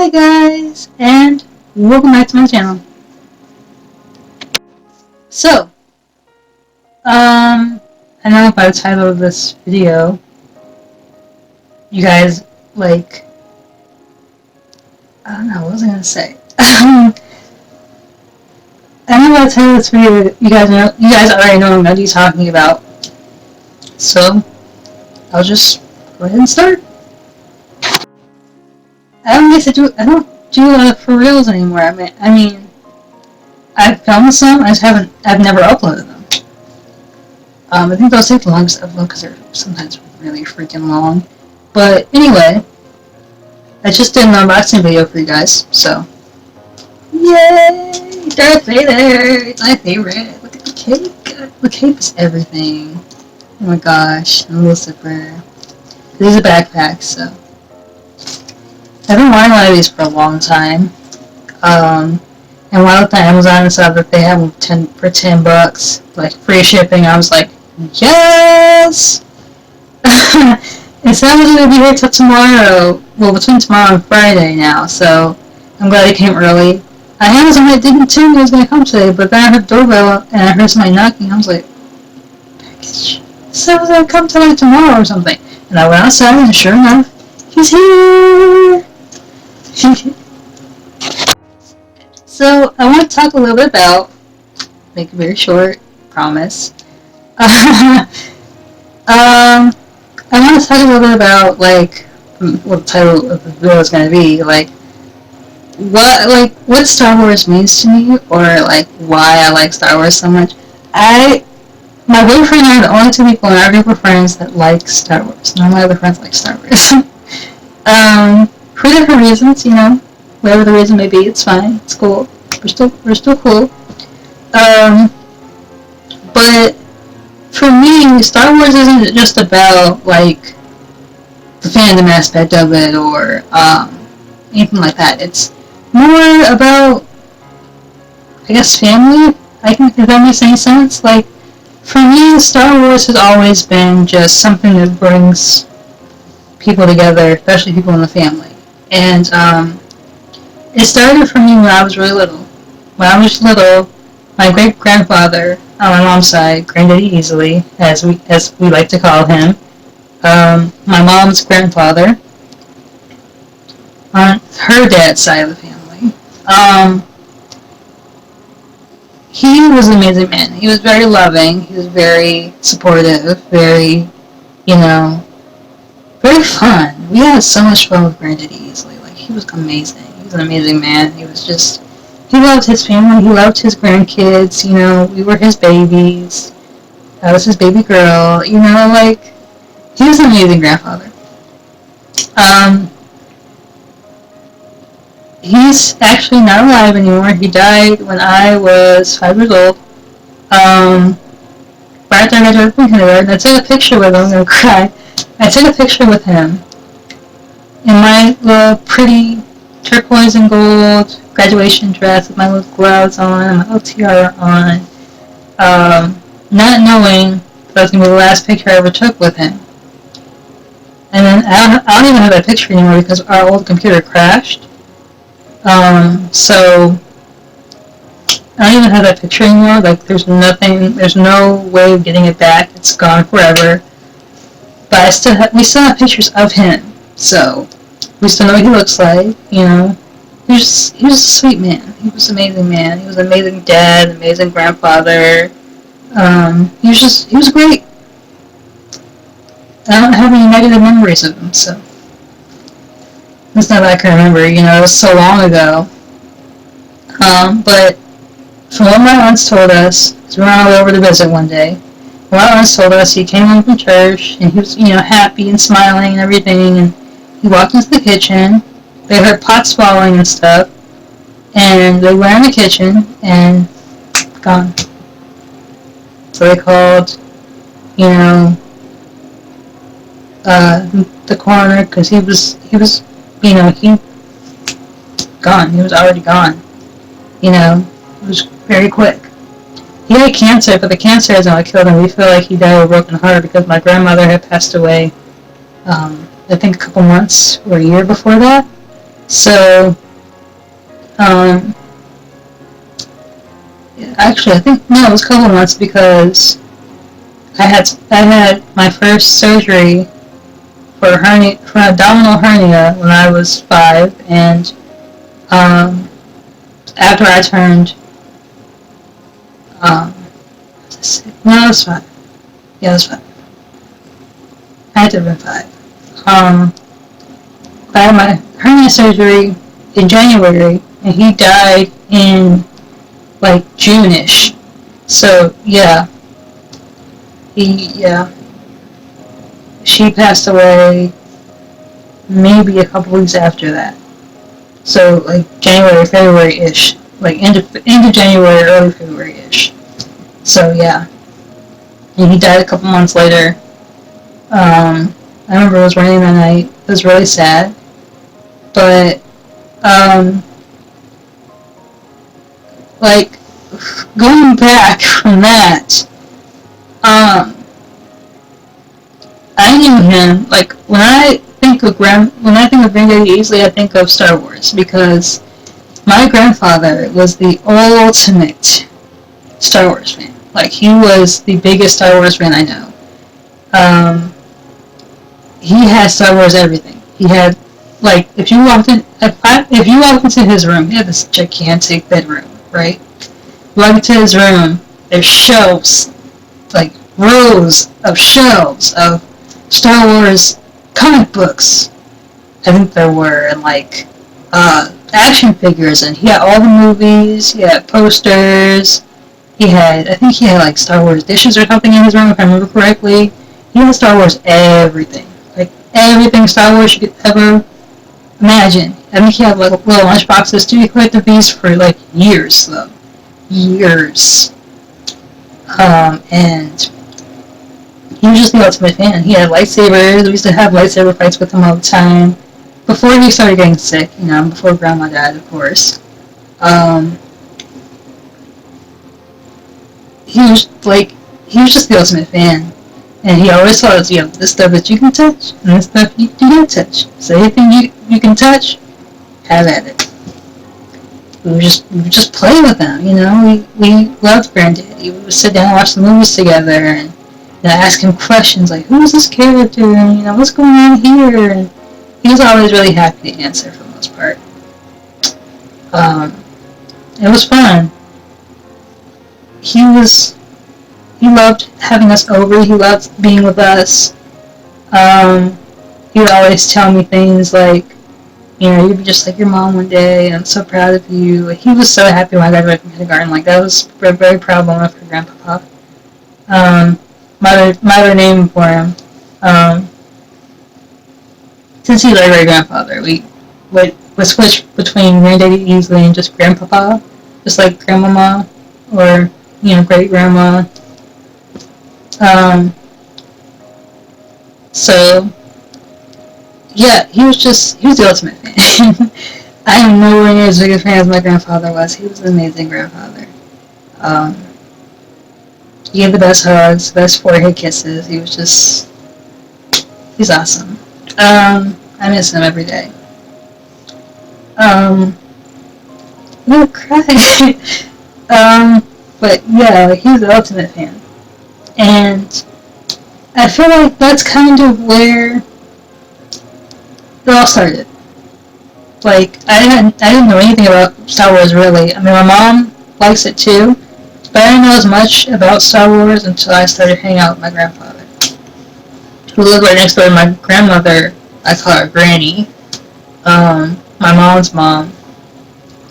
Hi guys, and welcome back to my channel. So, I know by the title of this video, you guys, I don't know, what was I gonna say? I know by the title of this video, you guys already know what I'm gonna be talking about. So, I'll just go ahead and start. I don't do a lot of for reals anymore. I mean, I've filmed some, I've never uploaded them. I think those take the longest to upload because they're sometimes really freaking long. But anyway, I just did an unboxing video for you guys, so. Yay! Darth Vader! It's my favorite! Look at the cape! The cape is everything. Oh my gosh, and Lucifer. This is a backpack, so. I've been wanting one of these for a long time. And while at the Amazon saw that they have them for $10, like free shipping, I was like, yes! It sounds like it'll be here till tomorrow. Well, between tomorrow and Friday now, so I'm glad it came early. I had somebody didn't tell me it was going to come today, but then I heard doorbell and I heard somebody knocking. I was like, package? So it was going to come till like tomorrow or something. And I went outside and sure enough, he's here! So I want to talk a little bit about, make it very short, promise. I want to talk a little bit about what the title of the video is going to be, what Star Wars means to me, or why I like Star Wars so much. My boyfriend and I are the only two people in our group of friends that like Star Wars. None of my other friends like Star Wars. For different reasons, whatever the reason may be, it's fine, it's cool. We're still cool. But for me, Star Wars isn't just about the fandom aspect of it or anything like that. It's more about, I guess, family. If that makes any sense. For me, Star Wars has always been just something that brings people together, especially people in the family. And it started for me when I was really little. When I was little, my great-grandfather, on my mom's side, Granddaddy Easily, as we like to call him, my mom's grandfather, on her dad's side of the family, he was an amazing man. He was very loving. He was very supportive. Very, very fun. We had so much fun with Granddaddy Easily. He was amazing. He was an amazing man. He loved his family. He loved his grandkids. We were his babies. I was his baby girl. He was an amazing grandfather. He's actually not alive anymore. He died when I was 5 years old. Right after I graduated from kindergarten. I took a picture with him. I'm gonna cry. I took a picture with him in my little pretty turquoise and gold graduation dress with my little gloves on and my little tiara on, not knowing that was going to be the last picture I ever took with him. And then I don't even have that picture anymore because our old computer crashed. So I don't even have that picture anymore. There's no way of getting it back. It's gone forever. But we still have pictures of him. So we still know what he looks like, He was a sweet man. He was an amazing man. He was an amazing dad, amazing grandfather. He was great. I don't have any negative memories of him, so. It's not that I can remember, it was so long ago. But from what my aunts told us, because we went all over to visit one day, my aunts told us he came home from church, and he was, happy and smiling and everything, and he walked into the kitchen. They heard pots falling and stuff, and they went in the kitchen and gone. So they called, the coroner because he was gone. He was already gone. It was very quick. He had cancer, but the cancer hasn't really killed him. We feel like he died of a broken heart because my grandmother had passed away. I think a couple months or a year before that. So, um, actually, I think no, it was a couple months because I had my first surgery for an abdominal hernia when I was 5, and um, after I turned no, it was 5. Yeah, it was 5. I had to have been 5. I had my hernia surgery in January, and he died in like June-ish. So yeah, yeah, she passed away maybe a couple weeks after that. So like January, February-ish, like end of January, early February-ish. So yeah, and he died a couple months later. I remember it was raining that night. It was really sad, but um, like going back from that, um, I knew him. Like when I think of Granddaddy Easley, I think of Star Wars because my grandfather was the ultimate Star Wars fan. Like he was the biggest Star Wars fan I know. Um, he had Star Wars everything. He had like if you walked into his room, he had this gigantic bedroom, right? You walk into his room, there's shelves, like rows of shelves of Star Wars comic books. I think there were, and like action figures, and he had all the movies. He had posters. I think he had like Star Wars dishes or something in his room, if I remember correctly. He had Star Wars everything, like everything Star Wars you could ever imagine. I think he had like little lunch boxes too. He collected these for like years, though, years. And he was just the ultimate fan. He had lightsabers. We used to have lightsaber fights with him all the time. Before he started getting sick, before Grandma died, of course. Um, he was like, he was just the ultimate fan. And he always told us, this stuff that you can touch, and this stuff you can't touch. So anything you can touch, have at it. We would just play with him, We loved Granddaddy. We would sit down and watch the movies together, and ask him questions like, who's this character, and what's going on here, and he was always really happy to answer for the most part. Um, it was fun. He loved having us over. He loved being with us. He would always tell me things like, you'd be just like your mom one day, and I'm so proud of you. He was so happy when I graduated from kindergarten. Like, that was a very proud moment for Grandpapa. Mother named for him. Since he's our great grandfather, we would switch between Granddaddy Easley and just Grandpapa, just like Grandmama or great grandma. So yeah, he was the ultimate fan. I am nowhere near as big a fan as my grandfather was. He was an amazing grandfather. Um, he gave the best hugs, the best forehead kisses. He's awesome. I miss him every day. I'm gonna cry. But yeah, he was the ultimate fan. And I feel like that's kind of where it all started. Like, I didn't know anything about Star Wars, really. I mean, my mom likes it too, but I didn't know as much about Star Wars until I started hanging out with my grandfather, who lived right next door to my grandmother. I call her Granny. My mom's mom.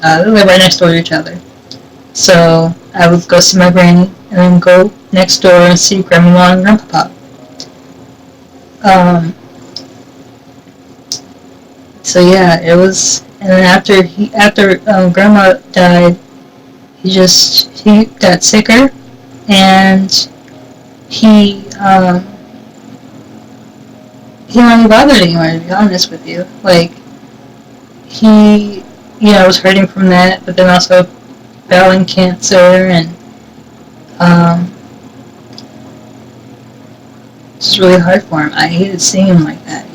They live right next door to each other. So I would go see my granny, and then go next door and see Grandma and Grandpapa. So yeah, it was. And then after Grandma died, he got sicker, and he he wasn't bothered anymore. To be honest with you, like he was hurting from that, but then also battling cancer, and it's really hard for him. I hated seeing him like that.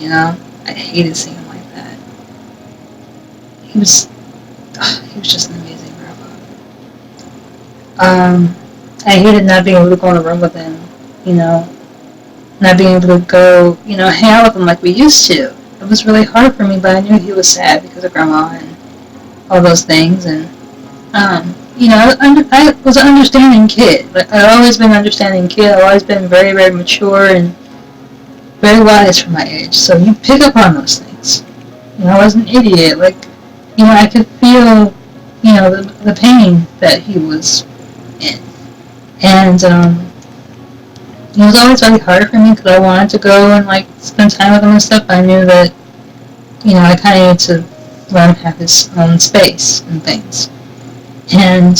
I hated seeing him like that. he was just an amazing grandpa. I hated not being able to go in a room with him, you know, not being able to go, hang out with him like we used to. It was really hard for me, but I knew he was sad because of grandma and all those things. And, I was an understanding kid. Like, I've always been an understanding kid. I've always been very, very mature and very wise for my age. So you pick up on those things. I was an idiot. Like, I could feel, the pain that he was in. And, it was always really hard for me because I wanted to go and, like, spend time with him and stuff. I knew that, I kind of needed to let him have his own space and things. And,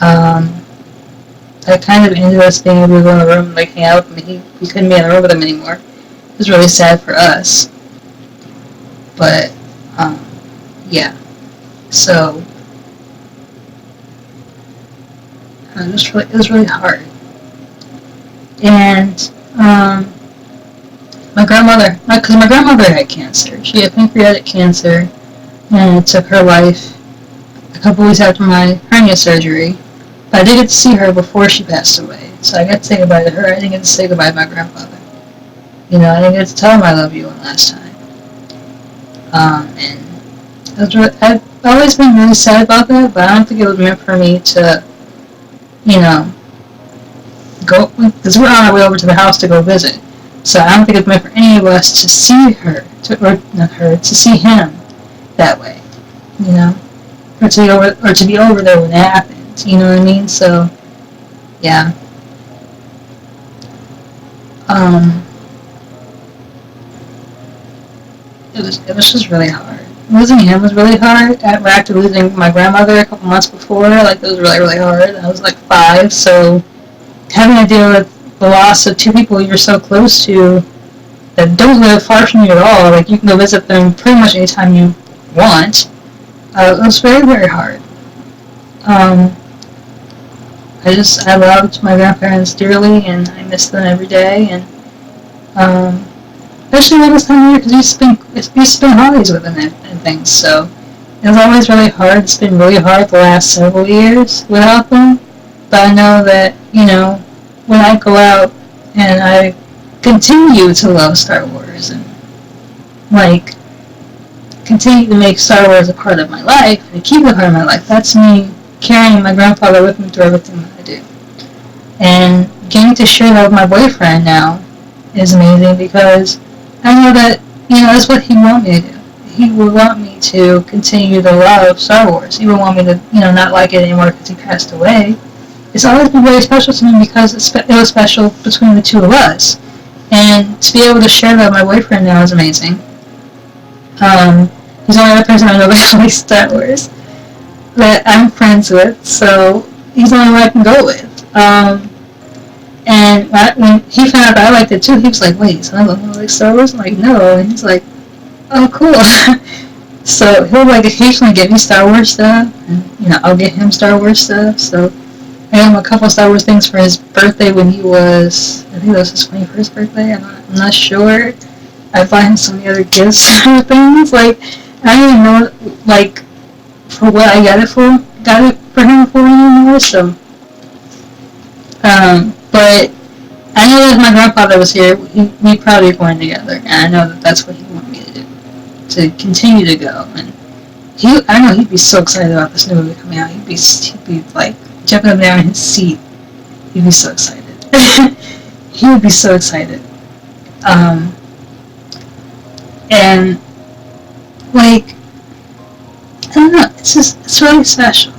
I kind of ended us being able to go in the room and, like, hang out with him. We couldn't be in the room with him anymore. It was really sad for us. But, yeah. So, it was really hard. And, my grandmother had cancer. She had pancreatic cancer, and it took her life a couple weeks after my hernia surgery. But I did get to see her before she passed away, so I got to say goodbye to her. I didn't get to say goodbye to my grandfather. I didn't get to tell him I love you one last time. And I've always been really sad about that, but I don't think it was meant for me to, go, because we're on our way over to the house to go visit. So I don't think it's meant for any of us to see her, to see him that way, or to be over there when it happens. You know what I mean? So, yeah. It was just really hard. Losing him was really hard. After losing my grandmother a couple months before, like, it was really, really hard. I was like 5, so having to deal with the loss of 2 people you're so close to that don't live far from you at all, like, you can go visit them pretty much anytime you want, it was very, very hard. I loved my grandparents dearly, and I miss them every day, and, especially around this time of year, because we used to spend holidays with them and things, so it was always really hard. It's been really hard the last several years without them, but I know that, when I go out and I continue to love Star Wars and, like, continue to make Star Wars a part of my life and keep it a part of my life, that's me carrying my grandfather with me through everything that I do. And getting to share that with my boyfriend now is amazing because I know that, that's what he would want me to do. He would want me to continue to love Star Wars. He would want me to, not like it anymore because he passed away. It's always been very special to me because it was special between the two of us. And to be able to share that with my boyfriend now is amazing. He's the only other person I know that likes Star Wars that I'm friends with, so he's the only one I can go with. And when he found out that I liked it too, he was like, wait, so I don't like Star Wars? I'm like, no. And he's like, oh, cool. So he'll, like, occasionally get me Star Wars stuff, and, I'll get him Star Wars stuff, so I got him a couple Star Wars things for his birthday when he was, I think it was his 21st birthday, I'm not sure. I bought him some of the other gifts or things, like, I don't even know, like, for what I got it for him for anymore, so, but I know that if my grandfather was here, we'd probably be going together, and I know that that's what he wanted me to do, to continue to go, and I know he'd be so excited about this new movie coming out, he'd be like, jumping up and down in his seat, he'd be so excited, he would be so excited, and, like, I don't know, it's really special.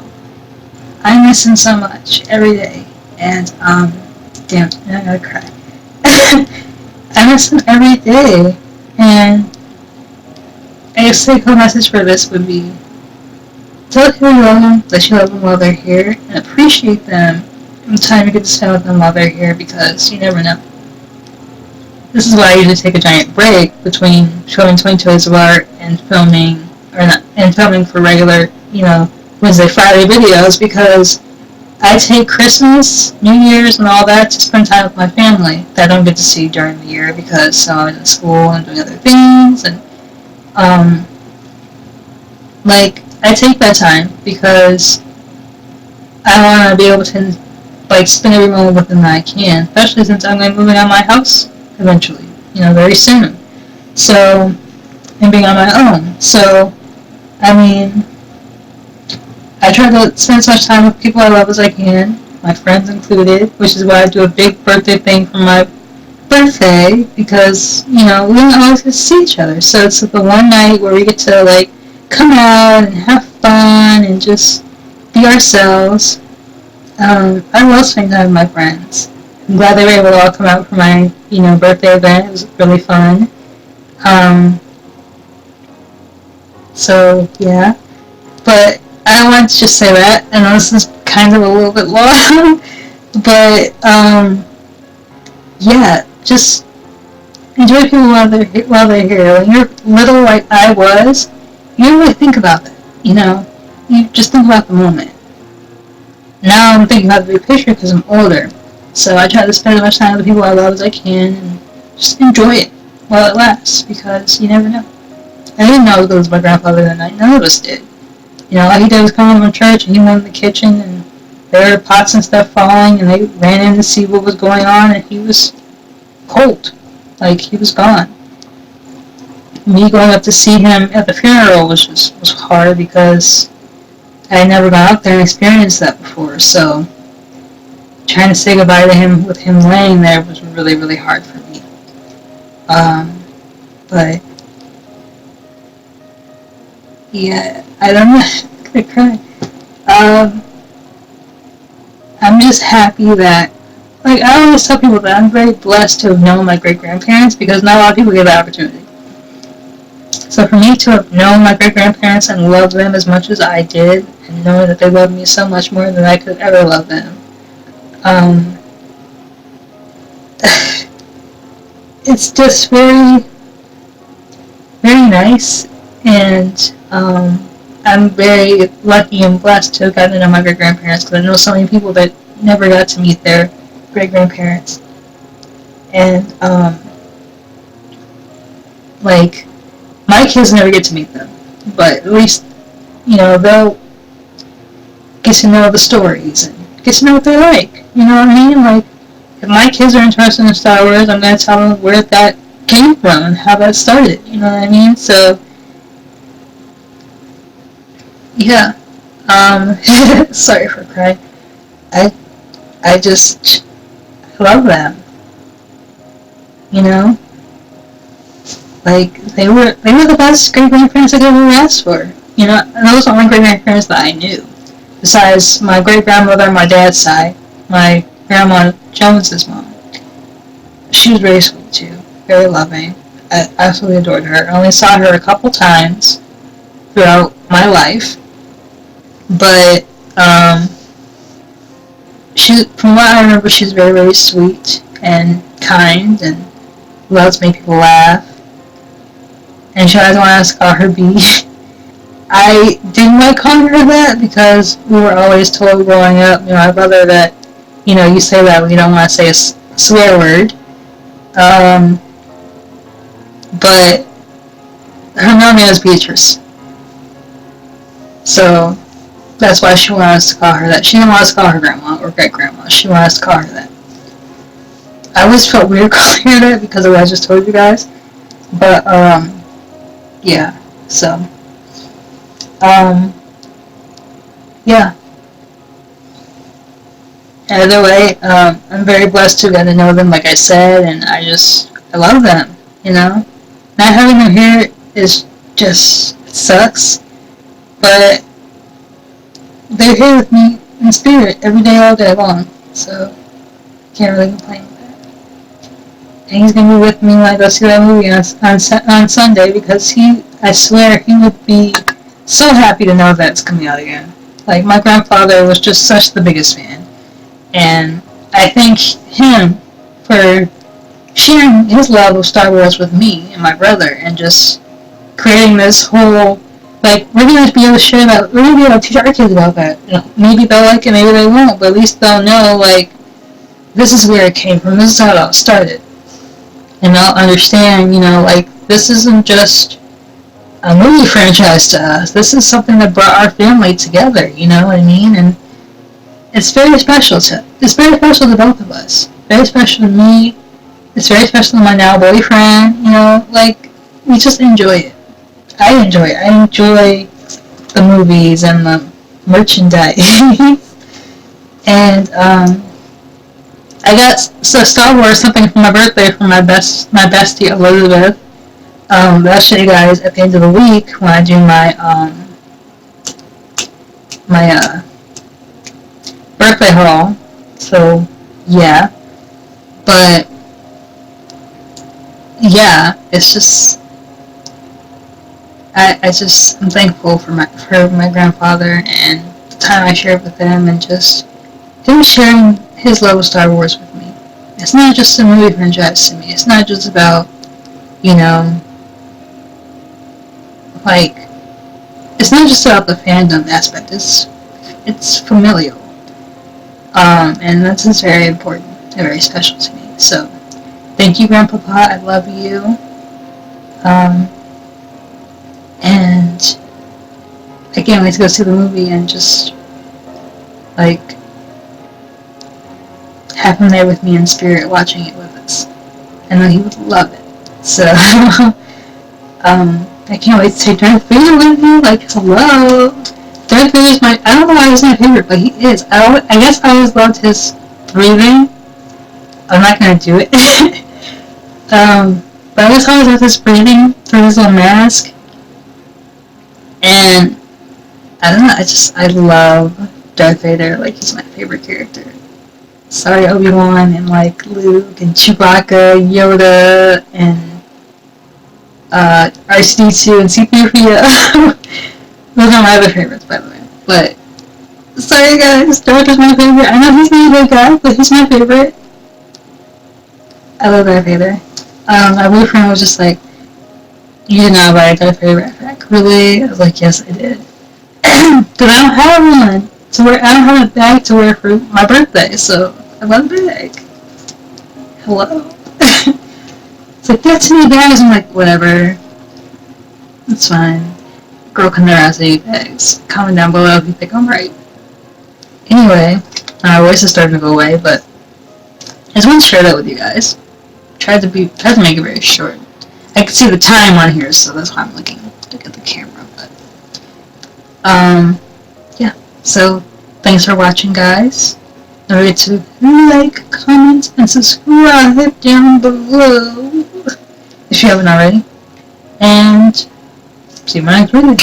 I miss him so much every day, and, damn, I'm gonna cry. I miss him every day, and I guess the take-home message for this would be, tell people you love them, that you love them while they're here, and appreciate them and the time you get to spend with them while they're here, because you never know. This is why I usually take a giant break between filming 22 Days of Art and filming for regular, Wednesday, Friday videos, because I take Christmas, New Year's, and all that to spend time with my family that I don't get to see during the year because I'm in school and doing other things, and Like, I take that time because I want to be able to, like, spend every moment with them that I can, especially since I'm going to be moving out of my house eventually, very soon. So, and being on my own. So, I mean, I try to spend as much time with people I love as I can, my friends included, which is why I do a big birthday thing for my birthday, because, we don't always get to see each other. So it's the one night where we get to, like, come out and have fun and just be ourselves. I love spending time with my friends. I'm glad they were able to all come out for my, birthday event. It was really fun. So, yeah. But I wanted to just say that. I know this is kind of a little bit long. But, yeah, just enjoy people while they're here. When you're little like I was, you don't really think about that, You just think about the moment. Now I'm thinking about the big picture because I'm older. So I try to spend as much time with the people I love as I can and just enjoy it while it lasts because you never know. I didn't know it was my grandfather that night. None of us did. All he did was come home from church and he went in the kitchen and there were pots and stuff falling and they ran in to see what was going on and he was cold. Like, he was gone. Me going up to see him at the funeral was hard because I had never gone up there and experienced that before. So trying to say goodbye to him with him laying there was really, really hard for me. But yeah, I don't know. I'm gonna cry. I'm just happy that, like, I always tell people that I'm very blessed to have known my great-grandparents because not a lot of people get that opportunity. So for me to have known my great-grandparents and loved them as much as I did, and knowing that they loved me so much more than I could ever love them, it's just very, very nice, and I'm very lucky and blessed to have gotten to know my great-grandparents because I know so many people that never got to meet their great-grandparents. And, like, my kids never get to meet them, but at least, they'll get to know the stories and get to know what they're like. You know what I mean? Like, if my kids are interested in Star Wars, I'm going to tell them where that came from and how that started. You know what I mean? So, yeah. Sorry for crying. I just love them. Like, they were the best great-grandparents I could ever ask for. And those are my great-grandparents that I knew. Besides my great-grandmother on my dad's side, my grandma Jones's mom. She was very sweet, too. Very loving. I absolutely adored her. I only saw her a couple times throughout my life. But, from what I remember, she's very, very sweet and kind and loves to make people laugh. And she always wanted us to call her B. I didn't like calling her that because we were always told growing up, my brother, that, you say that when you don't want to say a swear word. But her real name is Beatrice. So that's why she wanted us to call her that. She didn't want us to call her grandma or great-grandma. She wanted us to call her that. I always felt weird calling her that because of what I just told you guys. But, yeah, so, yeah. Either way, I'm very blessed to get to know them, like I said, and I love them, Not having them here is just, it sucks, but they're here with me in spirit every day, all day long, so can't really complain. And he's going to be with me when I go see that movie on Sunday because I swear, he would be so happy to know that it's coming out again. Like, my grandfather was just such the biggest fan. And I thank him for sharing his love of Star Wars with me and my brother and just creating this whole, like, we're going to be able to share that, we're going to be able to teach our kids about that. Maybe they'll like it, maybe they won't, but at least they'll know, like, this is where it came from, this is how it all started. And they'll understand, like, this isn't just a movie franchise to us. This is something that brought our family together. You know what I mean? And it's very special to both of us. Very special to me. It's very special to my now boyfriend. You know, like we just enjoy it. I enjoy it. I enjoy the movies and the merchandise. And I got Star Wars something for my birthday from my bestie Elizabeth. I'll show you guys at the end of the week when I do my birthday haul. So yeah, but yeah, it's just I'm thankful for my grandfather and the time I shared with him and just him sharing his love of Star Wars with me. It's not just a movie franchise to me. It's not just about, you know, like, it's not just about the fandom aspect. It's familial. And that's just very important and very special to me. So, thank you, Grandpapa. I love you. And I can't wait to go see the movie and just, like, have him there with me in spirit watching it with us. I know he would love it. So, I can't wait to take Darth Vader with me. Like, hello. Darth Vader's I don't know why he's my favorite, but he is. I guess I always loved his breathing. I'm not gonna do it. But I always loved his breathing through his little mask. And, I don't know, I love Darth Vader. Like, he's my favorite character. Sorry, Obi-Wan and, like, Luke and Chewbacca, Yoda, and R2-D2 and C-3PO. Those are my other favorites, by the way. But, sorry guys, Darth is my favorite. I know he's not a good guy, but he's my favorite. I love Darth Vader. My boyfriend was just like, you did not buy a Darth Vader backpack, really? I was like, yes, I did. Because I don't have one to wear. I don't have a bag to wear for my birthday, so I want a bag. Hello? It's like, get too many bags. I'm like, whatever. It's fine. Girl can never ask any bags. Comment down below if you think I'm right. Anyway, my voice is starting to go away, but I just want to share that with you guys. Tried to make it very short. I can see the time on here, so that's why I'm looking at the camera. But yeah. So thanks for watching, guys. Don't forget to like, comment, and subscribe down below if you haven't already. And see you in my next video.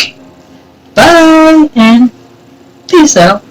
Bye and peace out.